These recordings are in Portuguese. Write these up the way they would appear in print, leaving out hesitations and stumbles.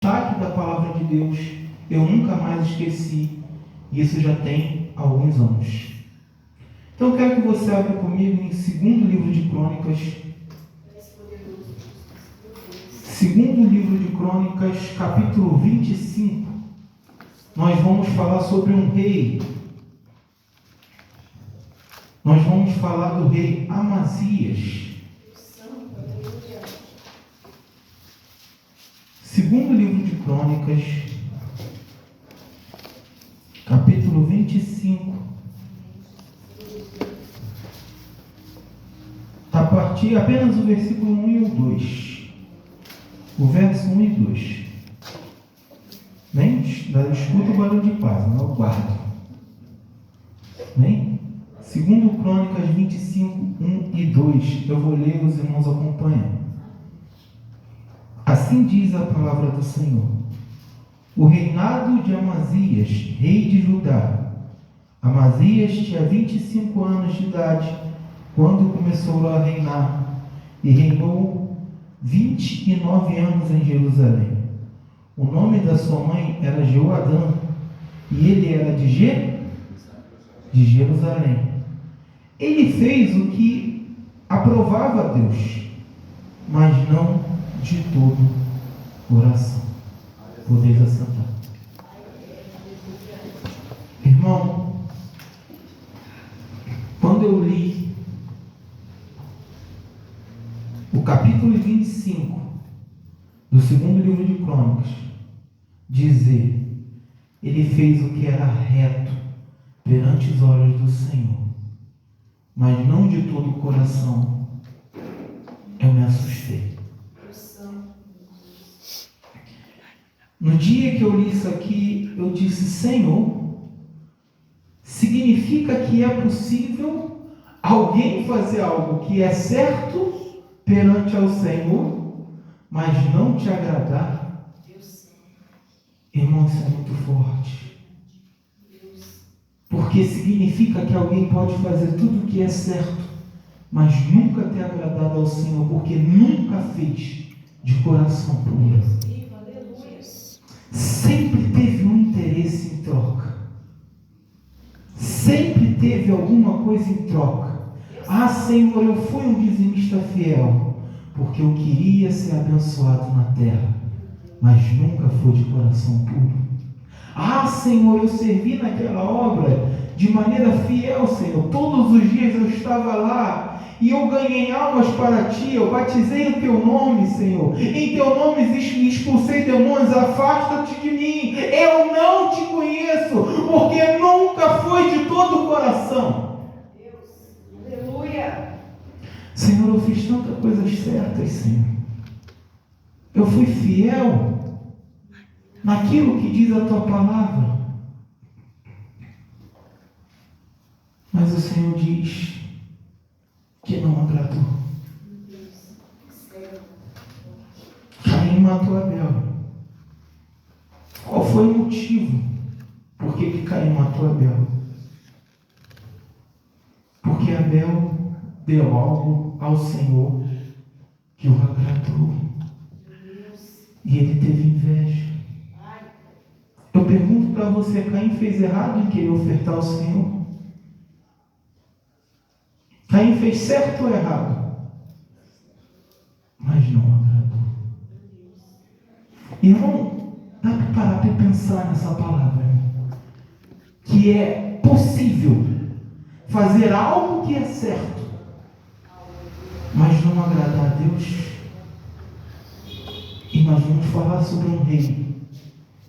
destaque da palavra de Deus, eu nunca mais esqueci. E isso já tem alguns anos. Então eu quero que você abra comigo em segundo livro de Crônicas. Segundo livro de Crônicas, capítulo 25. Nós vamos falar sobre um rei. Nós vamos falar do rei Amazias. Segundo livro de Crônicas, capítulo 25. A partir apenas o versículo 1 e o 2. O verso 1 e 2. Nem escuta o barulho de paz, não eu guardo. Bem? Segundo Crônicas 25, 1 e 2. Eu vou ler, os irmãos acompanham. Assim diz a palavra do Senhor. O reinado de Amazias, rei de Judá. Amazias tinha 25 anos de idade quando começou a reinar, e reinou 29 anos em Jerusalém. O nome da sua mãe era Jeoadã, e ele era de Jerusalém. Ele fez o que aprovava a Deus, mas não de todo coração. Podeis assentar. Irmão, quando eu li o capítulo 25 do segundo livro de Crônicas, dizer, ele fez o que era reto perante os olhos do Senhor, mas não de todo o coração, eu me assustei. No dia que eu li isso aqui, eu disse, Senhor, significa que é possível alguém fazer algo que é certo perante ao Senhor, mas não te agradar? Irmão, isso é muito forte. Porque significa que alguém pode fazer tudo o que é certo, mas nunca ter agradado ao Senhor, porque nunca fez de coração puro. Sempre teve um interesse em troca. Sempre teve alguma coisa em troca. Ah, Senhor, eu fui um dizimista fiel, porque eu queria ser abençoado na terra, mas nunca foi de coração puro. Ah, Senhor, eu servi naquela obra de maneira fiel, Senhor. Todos os dias eu estava lá e eu ganhei almas para Ti. Eu batizei o Teu nome, Senhor. Em Teu nome expulsei demônios. Afasta-te de mim. Eu não Te conheço, porque nunca foi de todo o coração. Deus, aleluia. Senhor, eu fiz tantas coisas certas, Senhor. Eu fui fiel naquilo que diz a Tua palavra. Mas o Senhor diz que não agradou. Caim matou Abel. Qual foi o motivo? Por que Caim matou Abel? Porque Abel deu algo ao Senhor que o agradou. E ele teve inveja. Eu pergunto para você, Caim fez errado em querer ofertar ao Senhor? Caim fez certo ou errado? Mas não agradou. Irmão, dá para parar para pensar nessa palavra, irmão? Que é possível fazer algo que é certo, mas não agradar a Deus. E nós vamos falar sobre um rei,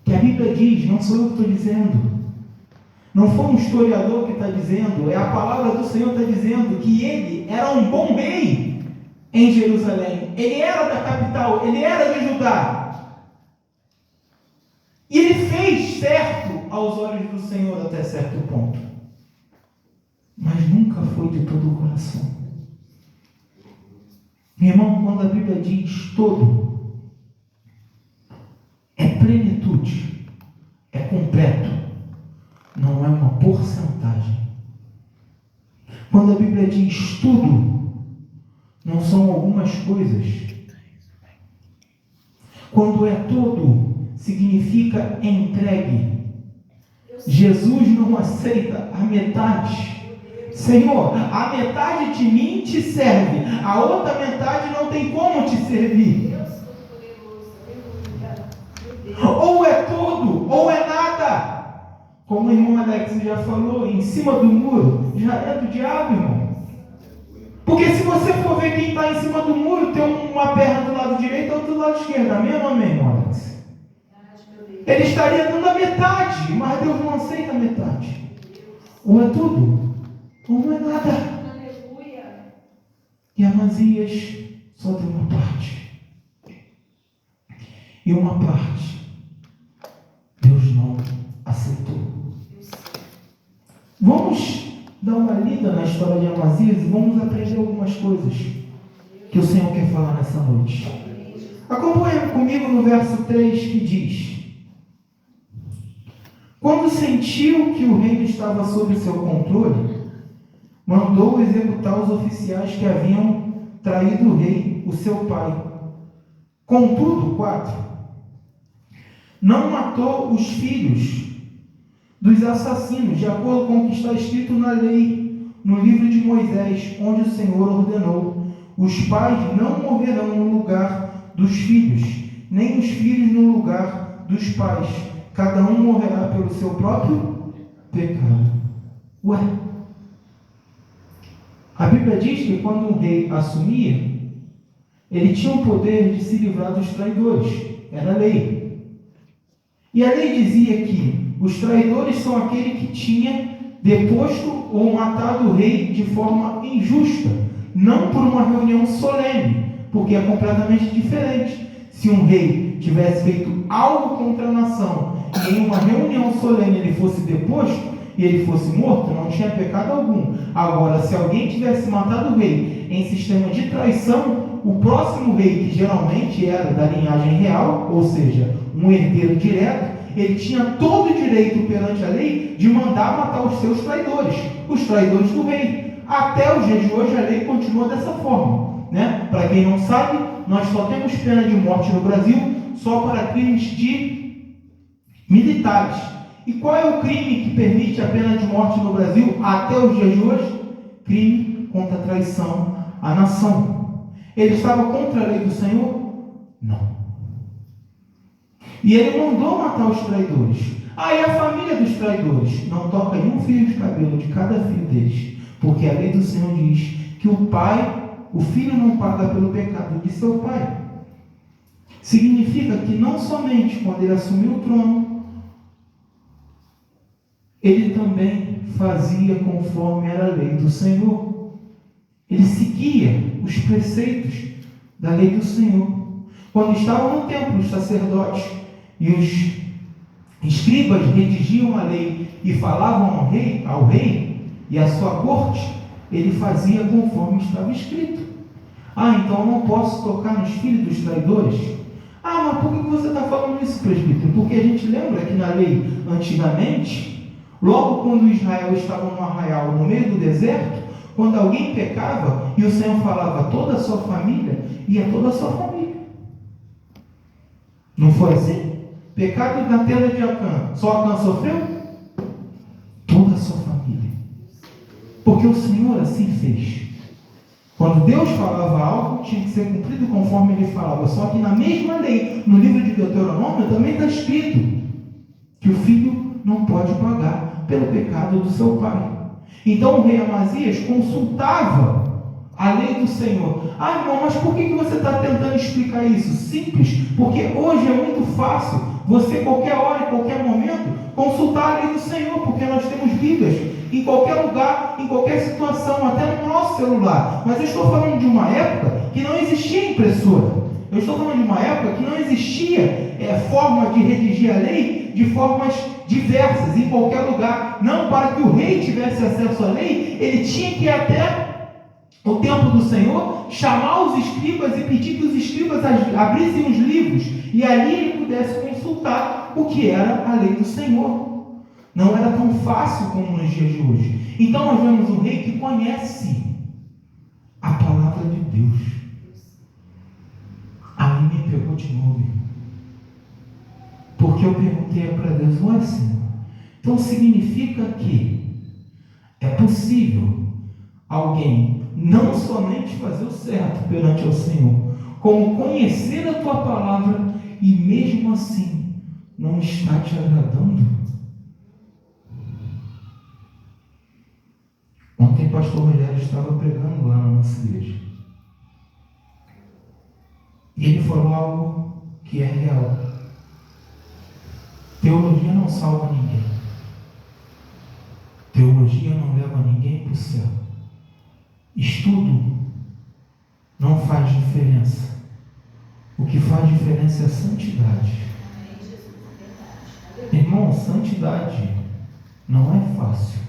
que a Bíblia diz, não sou eu que estou dizendo, não foi um historiador que está dizendo, é a palavra do Senhor que está dizendo, que ele era um bom rei em Jerusalém. Ele era da capital, ele era de Judá. E ele fez certo aos olhos do Senhor até certo ponto. Mas nunca foi de todo o coração. Meu irmão, quando a Bíblia diz todo, é plenitude, é completo. Não é uma porcentagem. Quando a Bíblia diz tudo, não são algumas coisas. Quando é todo, significa entregue. Jesus não aceita a metade. Senhor, a metade de mim te serve, a outra metade não tem como te servir. Ou é tudo, ou é nada. Como o irmão Alex já falou, em cima do muro já é do diabo, irmão. Porque se você for ver quem está em cima do muro, tem uma perna do lado direito e outra do lado esquerdo. Amém ou amém, irmão Alex? Ele estaria dando a metade, mas Deus não aceita a metade. Ou é tudo, ou não é nada. E Amazias só deu uma parte. E uma parte Deus não aceitou. Vamos dar uma lida na história de Amazias e vamos aprender algumas coisas que o Senhor quer falar nessa noite. Acompanhe comigo no verso 3 que diz: quando sentiu que o reino estava sob seu controle, mandou executar os oficiais que haviam traído o rei, o seu pai. Contudo, 4, não matou os filhos dos assassinos, de acordo com o que está escrito na lei, no livro de Moisés, onde o Senhor ordenou: os pais não morrerão no lugar dos filhos, nem os filhos no lugar dos pais. Cada um morrerá pelo seu próprio pecado. Ué? A Bíblia diz que quando o rei assumia, ele tinha o poder de se livrar dos traidores. Era a lei. E a lei dizia que os traidores são aquele que tinha deposto ou matado o rei de forma injusta, não por uma reunião solene, porque é completamente diferente. Se um rei tivesse feito algo contra a nação e em uma reunião solene ele fosse deposto e ele fosse morto, não tinha pecado algum. Agora, se alguém tivesse matado o rei em sistema de traição, o próximo rei, que geralmente era da linhagem real, ou seja, um herdeiro direto, ele tinha todo o direito perante a lei de mandar matar os seus traidores, os traidores do rei. Até os dias de hoje a lei continua dessa forma, né? Para quem não sabe, nós só temos pena de morte no Brasil só para crimes de militares. E qual é o crime que permite a pena de morte no Brasil até os dias de hoje? Crime contra a traição à nação. Ele estava contra a lei do Senhor? Não. E ele mandou matar os traidores. Aí a família dos traidores não toca em um fio de cabelo de cada filho deles, porque a lei do Senhor diz que o filho não paga pelo pecado de seu pai. Significa que não somente quando ele assumiu o trono, ele também fazia conforme era a lei do Senhor. Ele seguia os preceitos da lei do Senhor. Quando estavam no templo os sacerdotes e os escribas redigiam a lei e falavam ao rei e à sua corte, ele fazia conforme estava escrito. Então eu não posso tocar nos filhos dos traidores? Mas por que você está falando isso, presbítero? Porque a gente lembra que na lei, antigamente, logo quando Israel estava no arraial, no meio do deserto, quando alguém pecava e o Senhor falava toda a sua família, ia toda a sua família. Não foi assim? Pecado na tenda de Acã, só Acã sofreu? Toda a sua família. Porque o Senhor assim fez. Quando Deus falava algo, tinha que ser cumprido conforme Ele falava. Só que na mesma lei, no livro de Deuteronômio, também está escrito que o filho não pode pagar pelo pecado do seu pai. Então o rei Amazias consultava a lei do Senhor. Irmão, mas por que você está tentando explicar isso? Simples, porque hoje é muito fácil você, qualquer hora, em qualquer momento, consultar a lei do Senhor, porque nós temos Bíblias em qualquer lugar, em qualquer situação, até no nosso celular. Mas eu estou falando de uma época que não existia impressora. Eu estou falando de uma época que não existia forma de redigir a lei de formas diversas, em qualquer lugar. Não, para que o rei tivesse acesso à lei, ele tinha que ir até o templo do Senhor, chamar os escribas e pedir que os escribas abrissem os livros, e ali ele pudesse consultar o que era a lei do Senhor. Não era tão fácil como nos dias de hoje. Então nós vemos um rei que conhece a palavra de Deus. Aí me pegou de novo. Porque eu perguntei para Deus: ué, Senhor, então significa que é possível alguém não somente fazer o certo perante o Senhor, como conhecer a tua palavra e mesmo assim não está te agradando? Ontem o pastor Rogério estava pregando lá na nossa igreja. E ele falou algo que é real. Teologia não salva ninguém. Teologia não leva ninguém para o céu. Estudo não faz diferença. O que faz diferença é a santidade. Irmão, santidade não é fácil,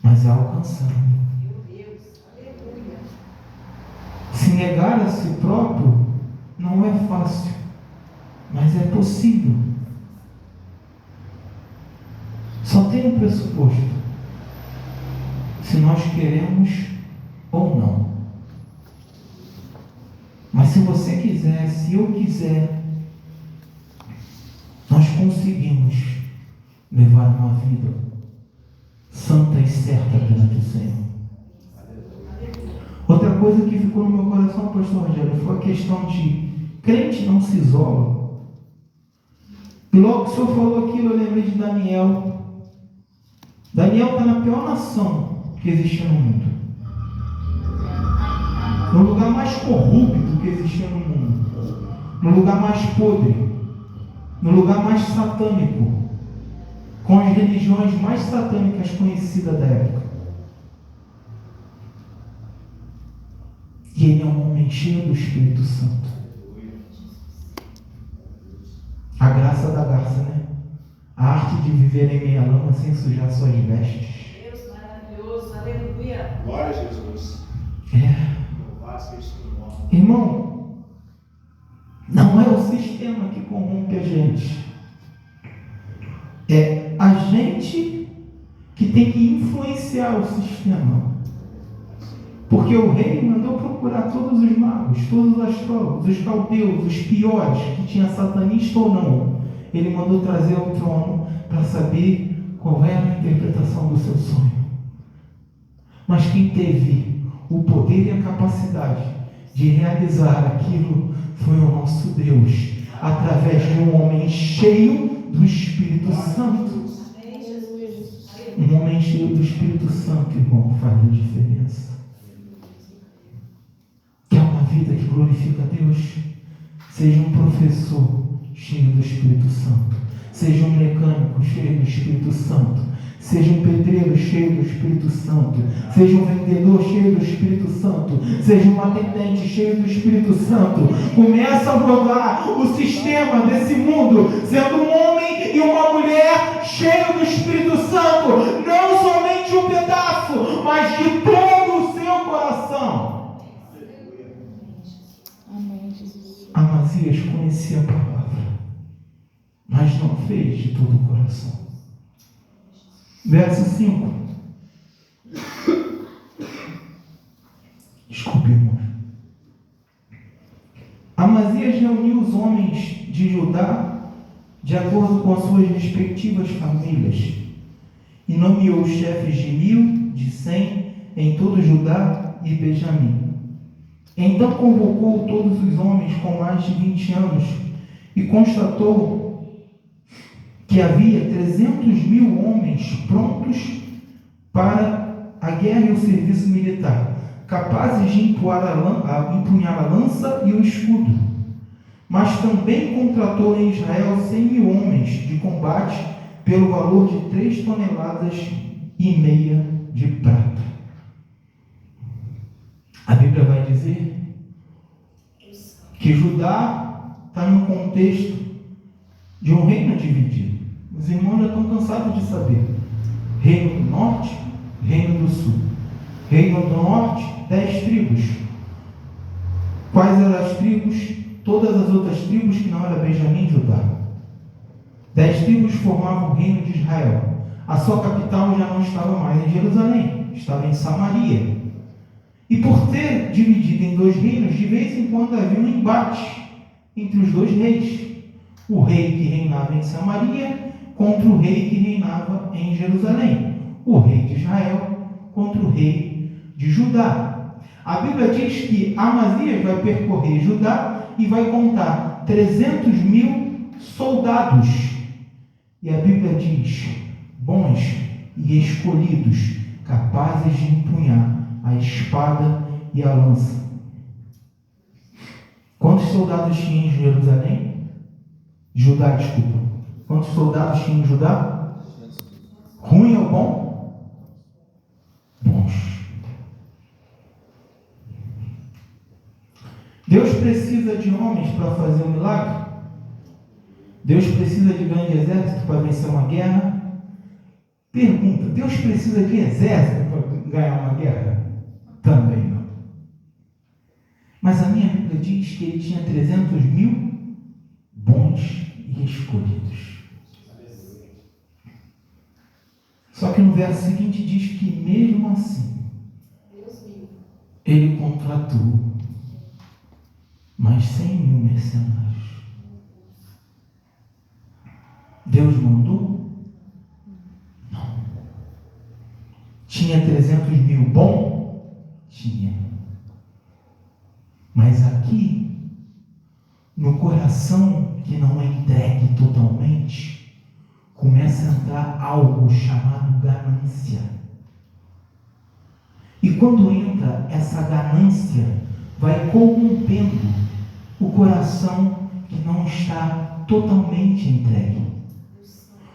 mas é alcançável. Se negar a si próprio não é fácil, mas é possível. Só tem um pressuposto: se nós queremos ou não. Mas se você quiser, se eu quiser, nós conseguimos levar uma vida santa e certa perante o Senhor. Outra coisa que ficou no meu coração, pastor Rogério, foi a questão de crente não se isola. E logo que o senhor falou aquilo, eu lembrei de Daniel. Daniel está na pior nação que existia no mundo. No lugar mais corrupto que existia no mundo. No lugar mais podre. No lugar mais satânico. Com as religiões mais satânicas conhecidas da época. E ele é um homem cheio do Espírito Santo. A graça da garça, né? A arte de viver em meia lama sem sujar suas vestes. Deus maravilhoso, aleluia. Glória a Jesus. Irmão, não é o sistema que corrompe a gente. É a gente que tem que influenciar o sistema. Porque o rei mandou procurar todos os magos, todos os astrólogos, os caldeus, os piores, que tinha satanista ou não. Ele mandou trazer ao trono para saber qual era a interpretação do seu sonho. Mas quem teve o poder e a capacidade de realizar aquilo foi o nosso Deus, através de um homem cheio do Espírito Santo. Um homem cheio do Espírito Santo, irmão, faz a diferença. Quer uma vida que glorifica a Deus? Seja um professor cheio do Espírito Santo. Seja um mecânico cheio do Espírito Santo. Seja um pedreiro cheio do Espírito Santo. Seja um vendedor cheio do Espírito Santo. Seja um atendente cheio do Espírito Santo. Começa a rodar o sistema desse mundo, sendo um homem e uma mulher cheio do Espírito Santo. Não somente um pedaço, mas de todo o seu coração. Amazias conhecia a palavra, mas não fez de todo o coração. Verso 5. Desculpe, irmão. Amazias reuniu os homens de Judá de acordo com as suas respectivas famílias e nomeou os chefes de 1.000, de 100 em todo Judá e Benjamim. Então convocou todos os homens com mais de 20 anos e constatou que havia 300.000 homens prontos para a guerra e o serviço militar, capazes de empunhar a lança e o escudo. Mas também contratou em Israel 100.000 homens de combate pelo valor de 3,5 toneladas de prata. A Bíblia vai dizer que Judá está no contexto de um reino dividido. Os irmãos já estão cansados de saber. Reino do norte, reino do sul. Reino do norte, 10 tribos. Quais eram as tribos? Todas as outras tribos que não eram Benjamim e Judá. 10 tribos formavam o reino de Israel. A sua capital já não estava mais em Jerusalém, estava em Samaria. E por ter dividido em 2 reinos, de vez em quando havia um embate entre os 2 reis. O rei que reinava em Samaria contra o rei que reinava em Jerusalém. O rei de Israel contra o rei de Judá. A Bíblia diz que Amazias vai percorrer Judá e vai contar 300.000 soldados. E a Bíblia diz: bons e escolhidos, capazes de empunhar a espada e a lança. Quantos soldados tinha em Jerusalém? Judá, desculpa. Quantos soldados tinha em Judá? Ruim ou bom? Bons. Deus precisa de homens para fazer um milagre? Deus precisa de grande exército para vencer uma guerra? Pergunta: Deus precisa de exército para ganhar uma guerra? Também não. Mas a minha Bíblia diz que ele tinha 300.000 bons e escolhidos. Só que no verso seguinte diz que mesmo assim ele contratou mais 100.000 mercenários. Deus mandou? Não. Tinha 300.000 bom? Tinha. Mas aqui, no coração que não é entregue totalmente, começa a entrar algo chamado ganância. E quando entra essa ganância, vai corrompendo o coração que não está totalmente entregue.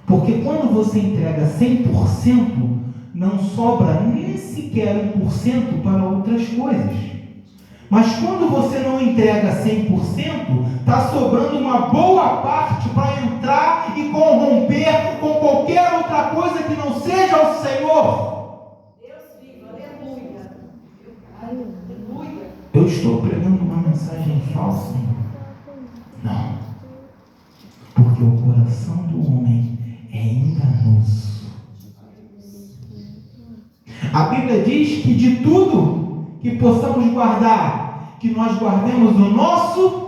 Porque quando você entrega 100%, não sobra nem sequer 1% para outras coisas. Mas quando você não entrega 100%, está sobrando uma boa parte para entrar e corromper com qualquer outra coisa que não seja o Senhor. Deus vivo, aleluia. Aleluia. Eu estou pregando uma mensagem falsa? Não. Porque o coração do homem é enganoso. A Bíblia diz que de tudo que possamos guardar, que nós guardemos o nosso.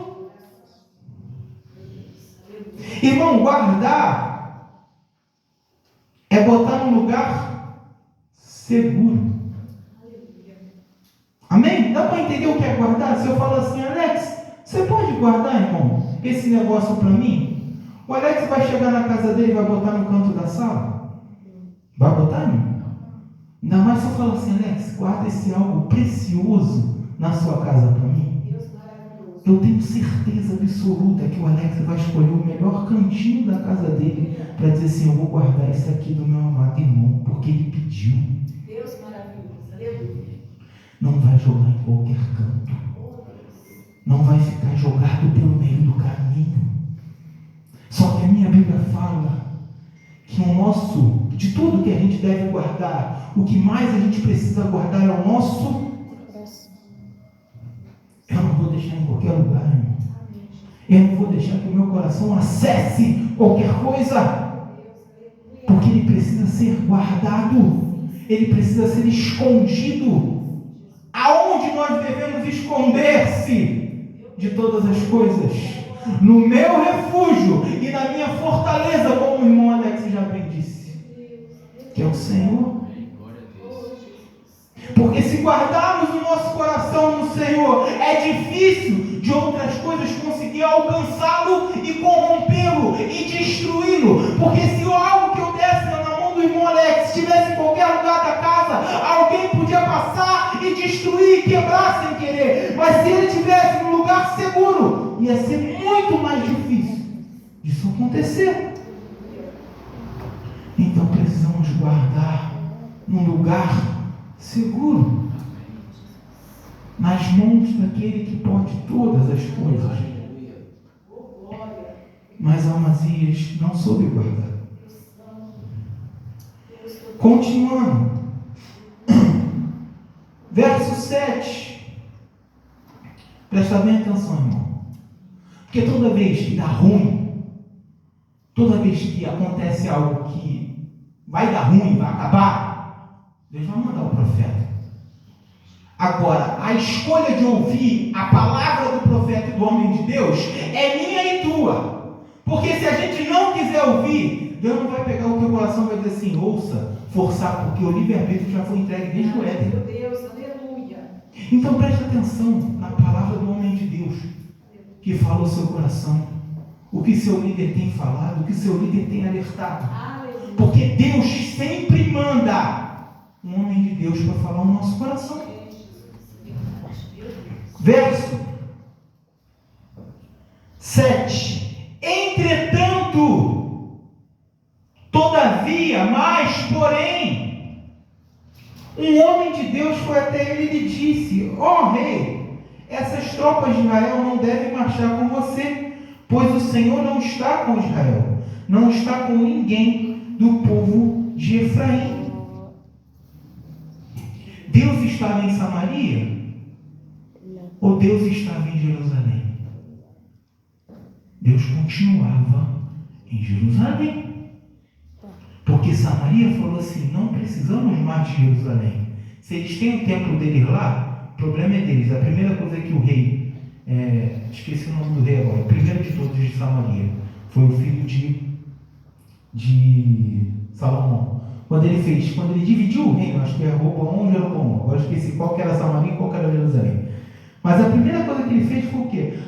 Irmão, guardar é botar num lugar seguro. Amém? Dá para entender o que é guardar? Se eu falo assim: Alex, você pode guardar, irmão, esse negócio para mim? O Alex vai chegar na casa dele e vai botar no canto da sala? Vai botar, irmão? Ainda mais se eu falo assim: Alex, guarda esse algo precioso na sua casa para mim. Eu tenho certeza absoluta que o Alex vai escolher o melhor cantinho da casa dele para dizer assim: eu vou guardar isso aqui do meu amado irmão, porque ele pediu. Deus maravilhoso, aleluia. Não vai jogar em qualquer canto. Não vai ficar jogado pelo meio do caminho. Só que a minha Bíblia fala que o nosso, de tudo que a gente deve guardar, o que mais a gente precisa guardar é o nosso. Eu não vou deixar em qualquer lugar, irmão. Eu não vou deixar que o meu coração acesse qualquer coisa, porque ele precisa ser guardado, ele precisa ser escondido. Aonde nós devemos esconder-se de todas as coisas? No meu refúgio e na minha fortaleza, como o irmão Alex já bem disse, que é o Senhor. Porque se guardarmos o nosso coração no Senhor, é difícil de outras coisas conseguir alcançá-lo e corrompê-lo e destruí-lo. Porque se algo que eu desse na mão do irmão Alex estivesse em qualquer lugar da casa, alguém podia passar e destruir, quebrar sem querer. Mas se ele estivesse num lugar seguro, ia ser muito mais difícil disso acontecer. Então precisamos guardar num lugar seguro, nas mãos daquele que pode todas as coisas. Mas Amazias não soube guardar. Continuando, verso 7. Presta bem atenção, irmão. Porque toda vez que dá ruim, toda vez que acontece algo que vai dar ruim, vai acabar, Deus vai mandar o profeta. Agora, a escolha de ouvir a palavra do profeta e do homem de Deus é minha e tua. Porque se a gente não quiser ouvir, Deus não vai pegar o teu coração e vai dizer assim, ouça, forçar, porque o livre-arbítrio já foi entregue desde o Éden. Meu Deus, aleluia. Então preste atenção na palavra do homem de Deus, que fala o seu coração, o que seu líder tem falado, o que seu líder tem alertado. Aleluia. Porque Deus sempre manda um homem de Deus para falar o nosso coração. Verso 7. Entretanto, todavia, mas porém, um homem de Deus foi até ele e lhe disse: ó rei, essas tropas de Israel não devem marchar com você, pois o Senhor não está com Israel, não está com ninguém do povo de Efraim. Deus estava em Samaria? Ou Deus estava em Jerusalém? Deus continuava em Jerusalém. Porque Samaria falou assim: não precisamos mais de Jerusalém. Se eles têm o templo deles lá, o problema é deles. A primeira coisa que o rei, esqueci o nome do rei agora, o primeiro de todos de Samaria, foi o filho de Salomão. Quando ele dividiu o reino, acho que é Roboão ou Jeroboão, agora esqueci qual que era Samaria e qual que era Jerusalém. Mas a primeira coisa que ele fez foi o quê?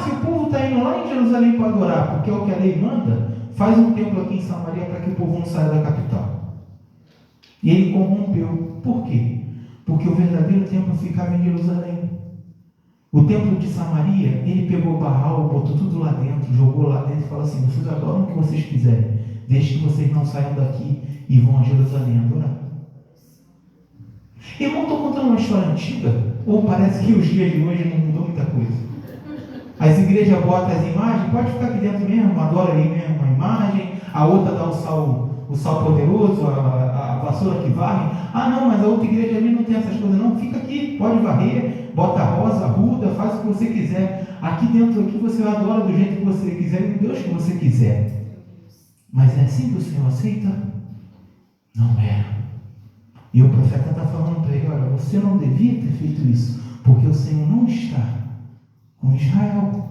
Se o povo está indo lá em Jerusalém para adorar, porque é o que a lei manda, faz um templo aqui em Samaria para que o povo não saia da capital. E ele corrompeu. Por quê? Porque o verdadeiro templo ficava em Jerusalém. O templo de Samaria, ele pegou Baal, botou tudo lá dentro, jogou lá dentro e falou assim: vocês adoram o que vocês quiserem, desde que vocês não saiam daqui e vão a Jerusalém adorar. Irmão, estou contando uma história antiga, ou parece que os dias de hoje não mudou muita coisa? As igrejas botam as imagens, pode ficar aqui dentro mesmo, adora ali mesmo a imagem, a outra dá o sal poderoso, a vassoura que varre. Não, mas a outra igreja ali não tem essas coisas não, fica aqui, pode varrer, bota a rosa, ruda, faz o que você quiser. Aqui dentro aqui você adora do jeito que você quiser e do Deus que você quiser. Mas é assim que o Senhor aceita? Não é. E o profeta está falando para ele: olha, você não devia ter feito isso, porque o Senhor não está com Israel.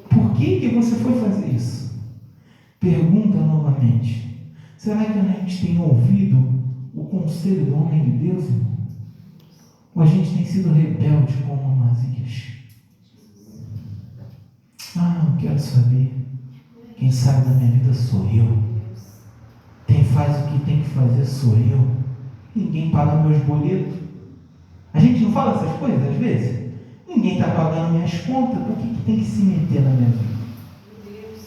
Por que você foi fazer isso? Pergunta novamente: será que a gente tem ouvido o conselho do homem de Deus, irmão? Ou a gente tem sido rebelde como Amazias? Não quero saber. Quem sabe da minha vida sou eu. Quem faz o que tem que fazer sou eu. Ninguém paga meus boletos. A gente não fala essas coisas às vezes? Ninguém está pagando minhas contas. Por que tem que se meter na minha vida?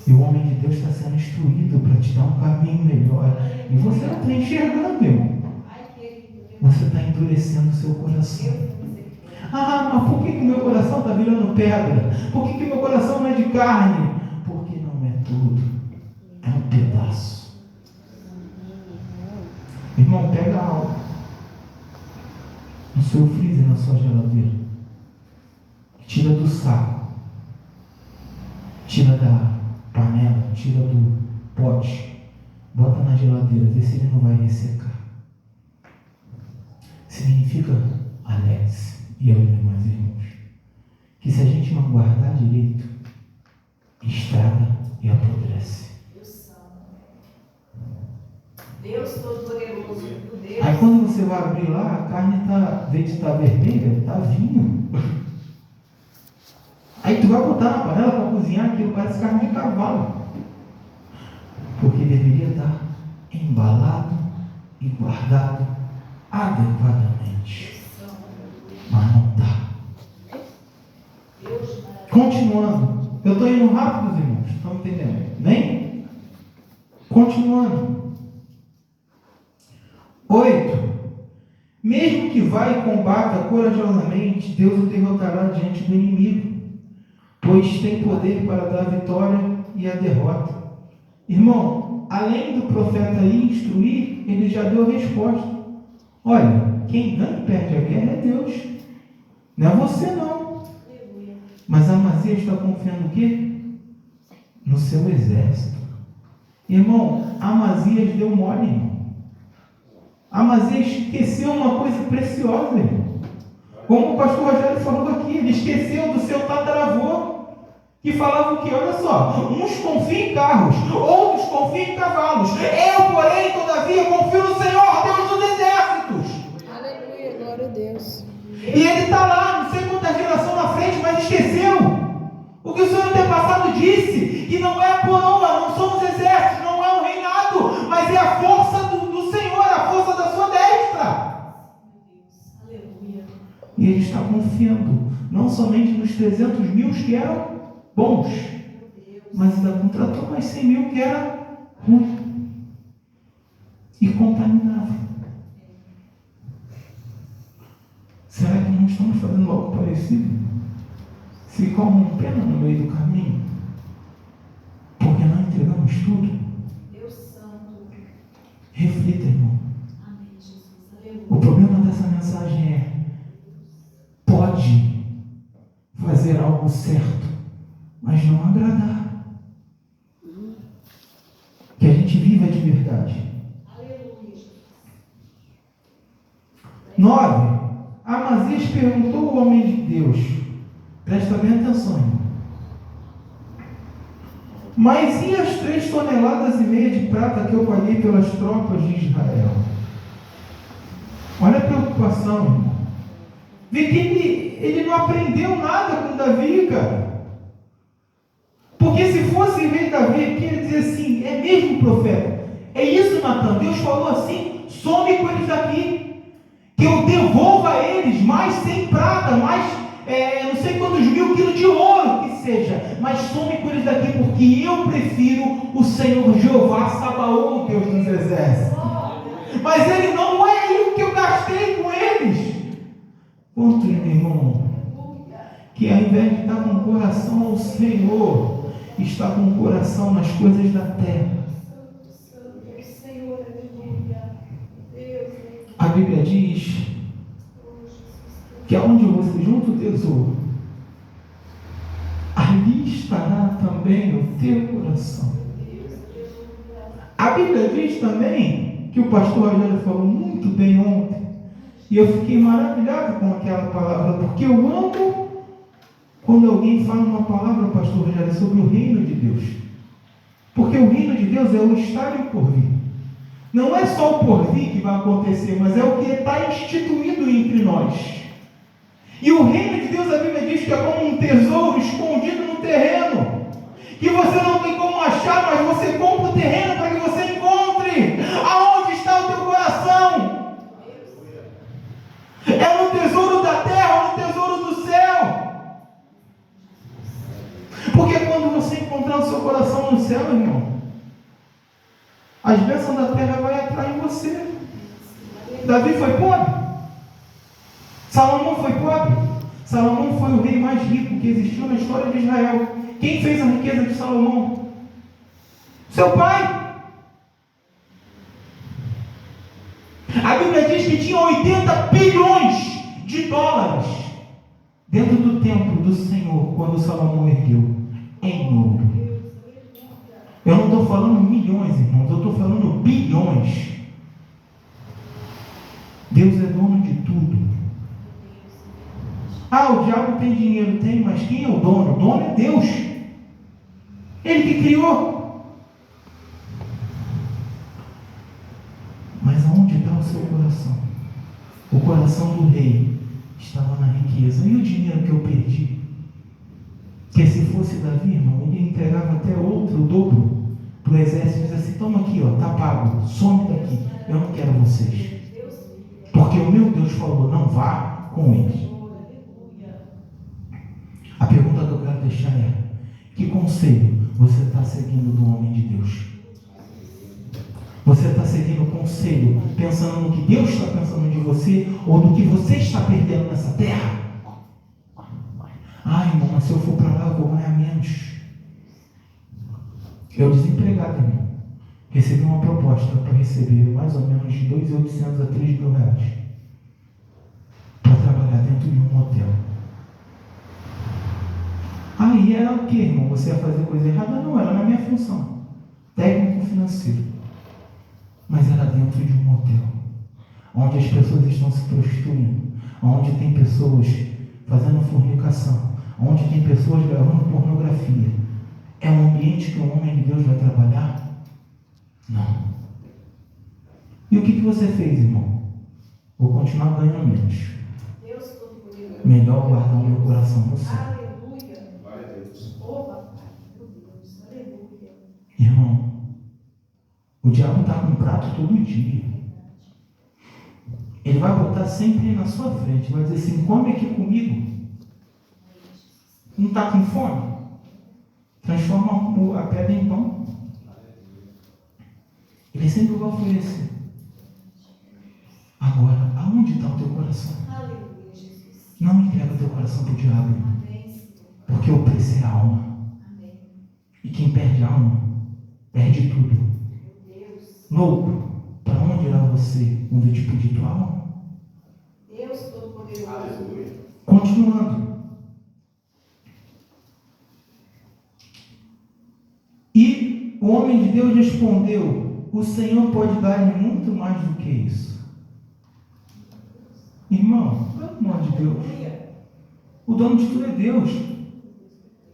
E o homem de Deus está sendo instruído para te dar um caminho melhor. E você não está enxergando, irmão. Você está endurecendo o seu coração. Mas por que o meu coração está virando pedra? Por que o meu coração não é de carne? Porque não é tudo. É um pedaço. Irmão, pega algo no seu freezer, na sua geladeira. Tira do saco. Tira da panela. Tira do pote. Bota na geladeira. Vê se ele não vai ressecar. Significa, Alex e aos demais irmãos, que se a gente não guardar direito, estraga e apodrece. Deus Todo-Poderoso. Aí quando você vai abrir lá, a carne está, em vez de estar vermelha, está vinho. Aí tu vai botar na panela para cozinhar, aquilo parece carne de cavalo. Porque deveria estar embalado e guardado adequadamente. Mas não está. Continuando. Eu estou indo rápido, irmãos. Estão entendendo? Bem? Continuando. 8. Mesmo que vá e combata corajosamente, Deus o derrotará diante do inimigo, pois tem poder para dar a vitória e a derrota. Irmão, além do profeta ir instruir, ele já deu a resposta. Olha, quem ganha e perde a guerra é Deus. Não é você não. Mas Amazias está confiando o quê? No seu exército. Irmão, Amazias deu mole, irmão. Amazias esqueceu uma coisa preciosa, irmão. Como o pastor Rogério falou aqui, ele esqueceu do seu tataravô. que falava o quê? Olha só, uns confiam em carros, outros confiam em cavalos. Eu, porém, todavia, confio no Senhor, Deus dos exércitos. Aleluia, glória a Deus. E ele está lá, não sei quanta geração na frente, mas esqueceu o que o Senhor antepassado disse, que não é a coroa, não são os exércitos, não é o reinado, mas é a força do Senhor, a força da sua destra. Aleluia. E ele está confiando, não somente nos 300 mil que eram bons, mas ainda contratou mais 100 mil que era ruim e contaminava. Será que não estamos fazendo algo parecido? Se comem pena no meio do caminho, porque não entregamos tudo? Deus Santo. Reflita, irmão. Amém, Jesus. Aleluia. O problema dessa mensagem é: pode fazer algo certo, mas não agradar. Que a gente viva de verdade. Aleluia. 9. Amazias perguntou ao homem de Deus. Presta bem atenção, irmão. Mas e as 3,5 toneladas de prata que eu paguei pelas tropas de Israel? Olha a preocupação, irmão. Vê que ele não aprendeu nada com Davi, cara. Porque se fosse rei Davi, ele queria dizer assim: é mesmo, profeta? É isso, Natan? Deus falou assim: some com eles daqui, que eu devolva a eles mais 100 prata, mais não sei quantos 1000 quilos de ouro que seja, mas some com eles daqui, porque eu prefiro o Senhor Jeová Sabaoth, Deus dos exércitos. Mas ele não é aí o que eu gastei com eles. Quanto, irmão, que ao invés de estar com o coração ao Senhor, está com o coração nas coisas da terra. A Bíblia diz que aonde você junta o tesouro, ali estará também o teu coração. A Bíblia diz também, que o pastor Rogério falou muito bem ontem, e eu fiquei maravilhado com aquela palavra, porque eu amo quando alguém fala uma palavra, pastor Rogério, sobre o reino de Deus. Porque o reino de Deus é o estar e o porvir. Não é só o porvir que vai acontecer, mas é o que está instituído entre nós. E o reino de Deus, a Bíblia diz que é como um tesouro escondido no terreno, que você não tem como achar, mas você compra o terreno para que você encontre. Aonde está o teu coração? É no tesouro da terra ou no tesouro do céu? Porque quando você encontrar o seu coração no céu, irmão, as bênçãos da terra vão atrair você. Davi foi pobre? Salomão foi pobre? Salomão foi o rei mais rico que existiu na história de Israel. Quem fez a riqueza de Salomão? Seu pai. A Bíblia diz que tinha 80 bilhões de dólares dentro do templo do Senhor, quando Salomão ergueu em ouro. Eu não estou falando milhões, irmãos, eu estou falando bilhões. Deus é dono de tudo. Ah, o diabo tem dinheiro, tem, mas quem é o dono? O dono é Deus. Ele que criou. Mas aonde está o seu coração? O coração do rei estava na riqueza. E o dinheiro que eu perdi? Que se fosse Davi, irmão, ele entregava até outro, o dobro, para o exército e dizia assim: toma aqui, ó, tá pago, some daqui, eu não quero vocês. Porque o meu Deus falou: não vá com eles. A pergunta que eu quero deixar é: que conselho você está seguindo do homem de Deus? Você está seguindo o conselho pensando no que Deus está pensando de você, ou do que você está perdendo nessa terra? Ah, irmão, mas se eu for para lá eu vou ganhar menos. Eu, desempregado, irmão, recebi uma proposta para receber mais ou menos de 2.800 a 3.000 reais para trabalhar dentro de um hotel. Aí era o que, irmão? Você ia fazer coisa errada? Não, era na minha função, técnico financeiro. Mas era dentro de um hotel, onde as pessoas estão se prostituindo, onde tem pessoas fazendo fornicação, onde tem pessoas gravando pornografia, é um ambiente que o homem de Deus vai trabalhar? Não. E o que você fez, irmão? Vou continuar ganhando menos. Deus Todo-Poderoso. Melhor guardar o meu coração no céu. Aleluia. Glória a Deus. Oh, papai. Meu Deus. Aleluia. Irmão, o diabo está com um prato todo dia. Ele vai botar sempre na sua frente, vai dizer assim: come aqui comigo. Não está com fome? Transforma a pedra em pão. Ele sempre vai oferecer. Agora, aonde está o teu coração? Aleluia, Jesus. Não entrega o teu coração para o diabo, irmão. Amém, Senhor. Porque o preço é a alma. Amém. E quem perde a alma, perde tudo. Meu Deus. Louco, para onde irá você quando eu te pedir tua alma? Deus Todo-Poderoso. Aleluia. Continuando. E o homem de Deus respondeu: o Senhor pode dar-lhe muito mais do que isso. Irmão, pelo amor de Deus, o dono de tudo é Deus.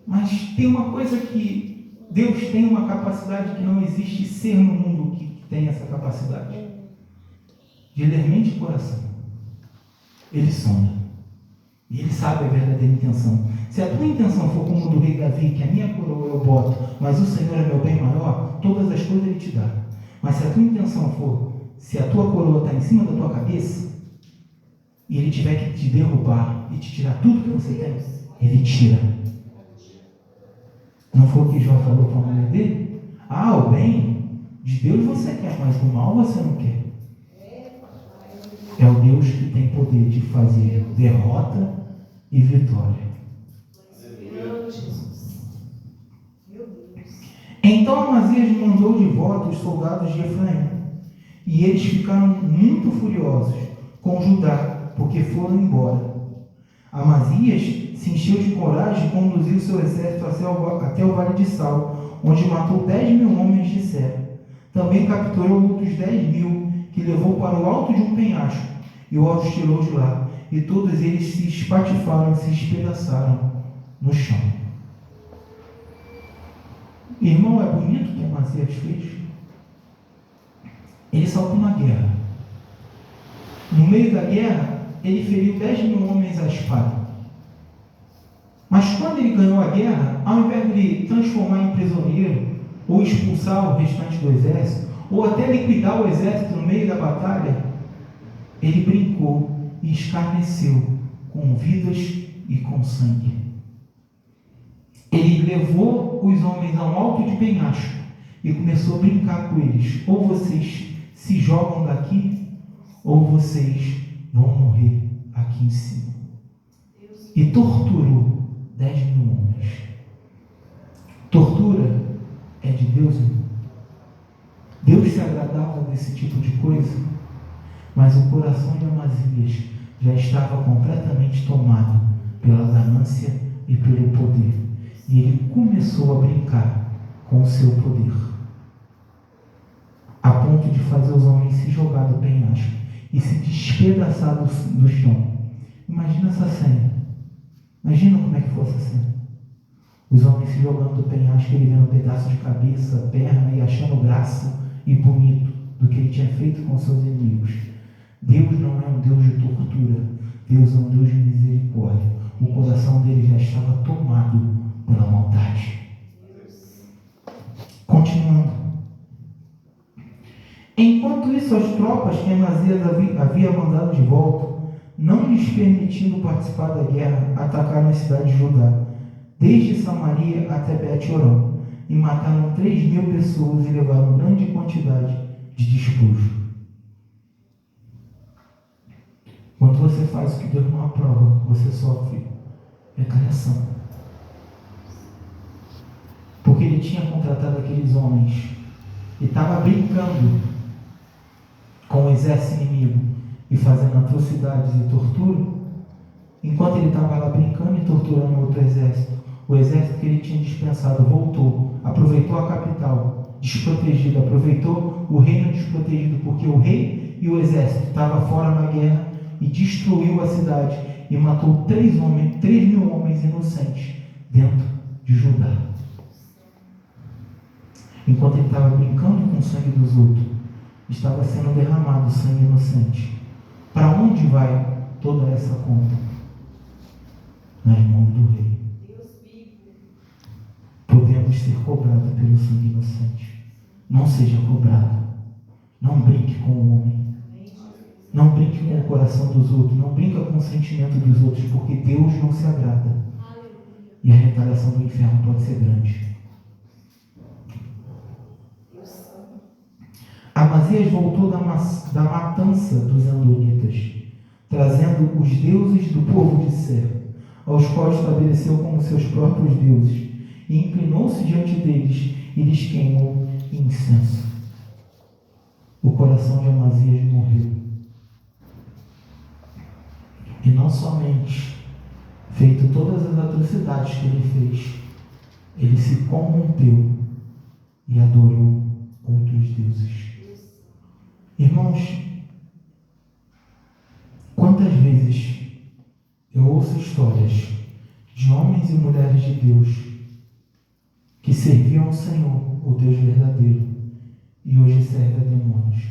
Mas tem uma coisa que Deus tem uma capacidade que não existe ser no mundo que tem essa capacidade. De ler mente e coração. Ele sonda. E ele sabe a verdadeira intenção. Se a tua intenção for como a do rei Davi, que a minha coroa eu boto, mas o Senhor é meu bem maior, todas as coisas ele te dá. Mas se a tua intenção for, se a tua coroa está em cima da tua cabeça, e ele tiver que te derrubar e te tirar tudo que você tem, ele tira. Não foi o que Jó falou para a mulher dele? Ah, o bem de Deus você quer, mas o mal você não quer. É o Deus que tem poder de fazer derrota e vitória. Glorificando Jesus. Meu Deus. Então Amazias mandou de volta os soldados de Efraim, e eles ficaram muito furiosos com Judá, porque foram embora. Amazias se encheu de coragem e conduziu seu exército até o vale de Sal, onde matou 10.000 homens de Seba. Também capturou outros 10.000, que levou para o alto de um penhasco, e os tirou de lá, e todos eles se espatifaram e se espedaçaram no chão. Irmão, é bonito o que Amazias fez? Ele saltou na guerra. No meio da guerra, ele feriu 10.000 homens à espada. Mas quando ele ganhou a guerra, ao invés de transformar em prisioneiro, ou expulsar o restante do exército, ou até liquidar o exército no meio da batalha, ele brincou e escarneceu com vidas e com sangue. Ele levou os homens a um alto de penhasco e começou a brincar com eles: ou vocês se jogam daqui, ou vocês vão morrer aqui em cima. E torturou 10.000 homens. Tortura é de Deus, irmão. Deus se agradava desse tipo de coisa, mas o coração de Amazias já estava completamente tomado pela ganância e pelo poder, e ele começou a brincar com o seu poder, a ponto de fazer os homens se jogar do penhasco e se despedaçar do chão. Imagina essa cena. Imagina como é que fosse essa cena. Os homens se jogando do penhasco, ele vendo um pedaço de cabeça, perna, e achando graça e bonito do que ele tinha feito com seus inimigos. Deus não é um Deus de tortura. Deus é um Deus de misericórdia. O coração dele já estava tomado pela maldade. Continuando. Enquanto isso, as tropas que Amazias havia mandado de volta, não lhes permitindo participar da guerra, atacaram a cidade de Judá, desde Samaria até Bet-Orão, e mataram 3.000 pessoas e levaram grande quantidade de despojo. Quando você faz o que Deus não aprova, você sofre retaliação. Porque ele tinha contratado aqueles homens e estava brincando com o exército inimigo e fazendo atrocidades e tortura. Enquanto ele estava lá brincando e torturando outro exército, o exército que ele tinha dispensado voltou, aproveitou a capital desprotegida, aproveitou o reino desprotegido, porque o rei e o exército estavam fora na guerra, e destruiu a cidade e matou 3.000 homens inocentes dentro de Judá. Enquanto ele estava brincando com o sangue dos outros, estava sendo derramado sangue inocente. Para onde vai toda essa conta? Nas mãos do rei. Podemos ser cobrados pelo sangue inocente. Não seja cobrado. Não brinque com o homem. Não brinque com o coração dos outros. Não brinca com o sentimento dos outros, porque Deus não se agrada. E a retaliação do inferno pode ser grande. Amazias voltou da matança dos Andonitas, trazendo os deuses do povo de Ser, aos quais estabeleceu como seus próprios deuses, e inclinou-se diante deles e lhes queimou incenso. O coração de Amazias morreu. E não somente feito todas as atrocidades que ele fez, ele se corrompeu e adorou outros deuses. Irmãos, quantas vezes eu ouço histórias de homens e mulheres de Deus que serviam ao Senhor, o Deus verdadeiro, e hoje servem a demônios.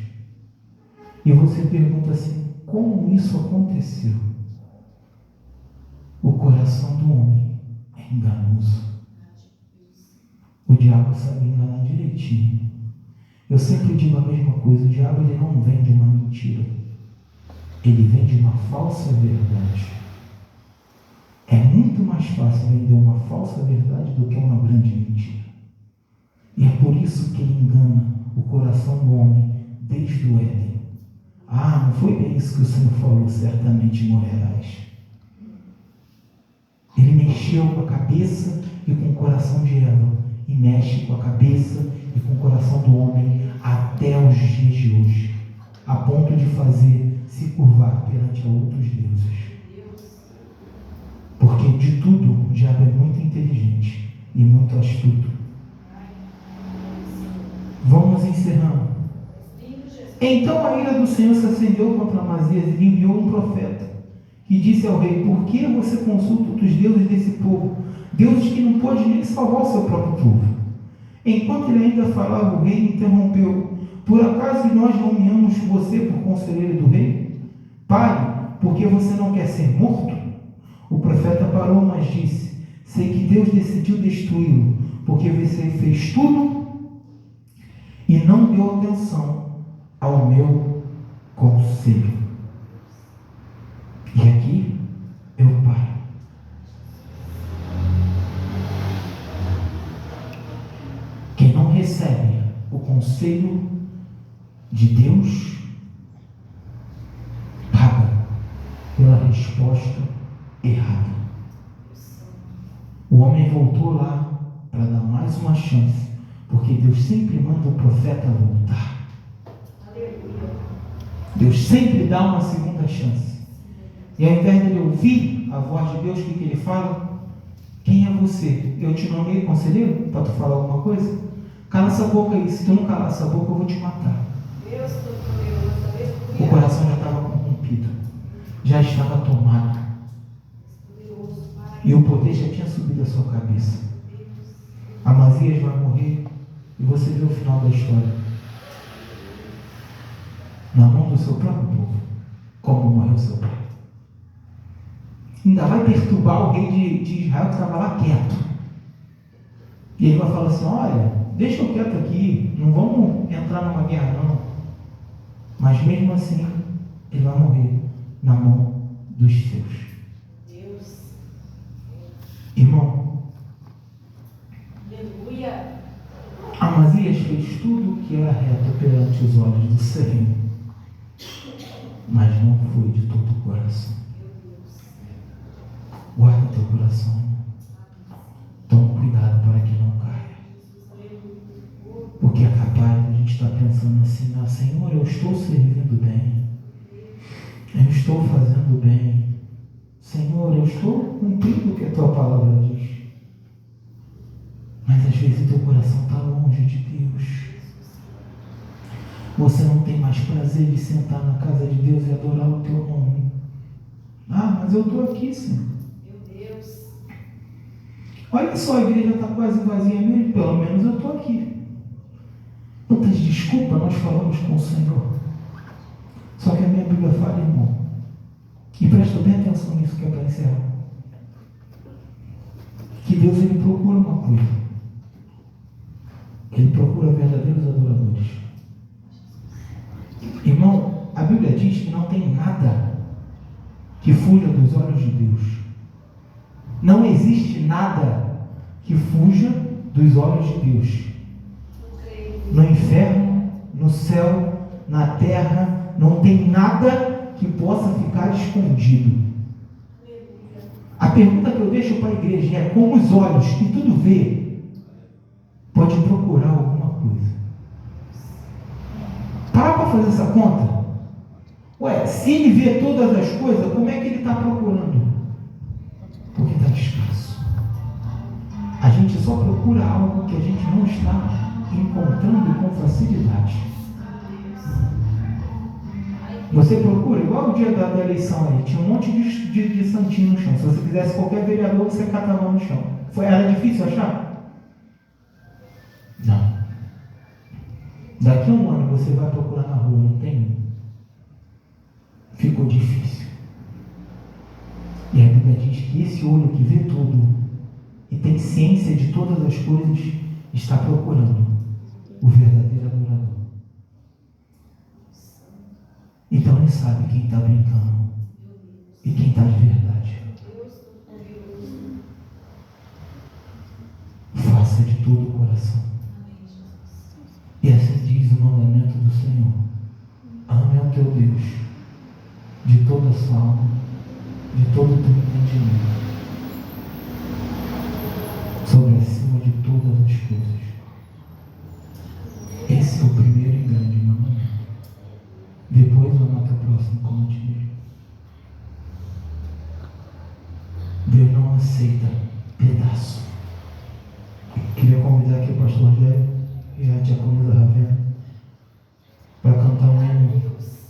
E você pergunta assim, como isso aconteceu? O coração do homem é enganoso. O diabo sabe enganar direitinho. Eu sempre digo a mesma coisa, o diabo ele não vem de uma mentira. Ele vem de uma falsa verdade. É muito mais fácil vender uma falsa verdade do que uma grande mentira. E é por isso que ele engana o coração do homem desde o Éden. Ah, não foi bem isso que o Senhor falou, certamente morrerás. Ele mexeu com a cabeça e com o coração de Eva, e mexe com a cabeça e com o coração do homem até os dias de hoje, a ponto de fazer se curvar perante a outros deuses. Porque de tudo o diabo é muito inteligente e muito astuto. Vamos encerrando. Então a ira do Senhor se acendeu contra Amazias e enviou um profeta e disse ao rei: por que você consulta os deuses desse povo, deuses que não podem nem salvar o seu próprio povo? Enquanto ele ainda falava, o rei interrompeu: por acaso nós nomeamos você por conselheiro do rei? Pare, porque você não quer ser morto? O profeta parou, mas disse: sei que Deus decidiu destruí-lo, porque você fez tudo e não deu atenção ao meu conselho. E aqui eu paro. Quem não recebe o conselho de Deus paga pela resposta errada. O homem voltou lá para dar mais uma chance, porque Deus sempre manda o profeta voltar. Deus sempre dá uma segunda chance. E ao invés de ele ouvir a voz de Deus, o que ele fala? Quem é você? Eu te nomeei conselheiro para tu falar alguma coisa? Cala essa boca aí. Se tu não calar essa boca, eu vou te matar. O coração já estava corrompido, já estava tomado, e o poder já tinha subido a sua cabeça. Amazias vai morrer, e você vê o final da história. Na mão do seu próprio povo, como morreu seu pai. Ainda vai perturbar o rei de Israel que estava lá quieto. E ele vai falar assim: olha, deixa eu quieto aqui, não vamos entrar numa guerra não. Mas mesmo assim, ele vai morrer na mão dos seus. Deus. Irmão, Aleluia. Amazias fez tudo o que era reto perante os olhos do Senhor, mas não foi de todo o coração. Guarda teu coração. Toma cuidado para que não caia. Porque é capaz de a gente estar pensando assim: ah, Senhor, eu estou servindo bem, eu estou fazendo bem, Senhor, eu estou cumprindo o que a tua palavra diz. Mas às vezes o teu coração está longe de Deus. Você não tem mais prazer de sentar na casa de Deus e adorar o teu nome. Ah, mas eu estou aqui, Senhor. Meu Deus. Olha só, a igreja está quase vazia mesmo, pelo menos eu estou aqui. Quantas desculpas nós falamos com o Senhor. Só que a minha Bíblia fala, irmão, e presta bem atenção nisso que é para encerrar, que Deus ele procura uma coisa. Ele procura verdadeiros adoradores. Irmão, a Bíblia diz que não tem nada que fuja dos olhos de Deus. Não existe nada que fuja dos olhos de Deus. No inferno, no céu, na terra, não tem nada que possa ficar escondido. A pergunta que eu deixo para a igreja é: como os olhos que tudo vê, pode procurar alguma coisa? Para fazer essa conta. Ué, se ele vê todas as coisas, como é que ele está procurando? Porque está escasso. A gente só procura algo que a gente não está encontrando com facilidade. Você procura, igual o dia da eleição aí, tinha um monte de santinho no chão. Se você quisesse qualquer vereador, você catava no chão. Era difícil achar? Não. Daqui a um ano você vai procurar na rua, não tem um. Ficou difícil. E a Bíblia diz que esse olho que vê tudo e tem ciência de todas as coisas está procurando o verdadeiro adorador. Então ele sabe quem está brincando e quem está de verdade. Faça de todo o coração. E assim diz o mandamento do Senhor: ame ao teu Deus de toda a sua alma, de todo o teu entendimento, sobre acima de todas as coisas. Esse é o primeiro e grande mandamento. Depois ama o teu próximo como a ti mesmo. Deus não aceita pedaço. Queria convidar aqui o pastor Rogério e a diaconisa Ravena para cantar um hino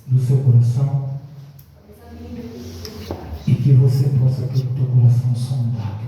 do seu coração e que você possa ter o teu coração sondado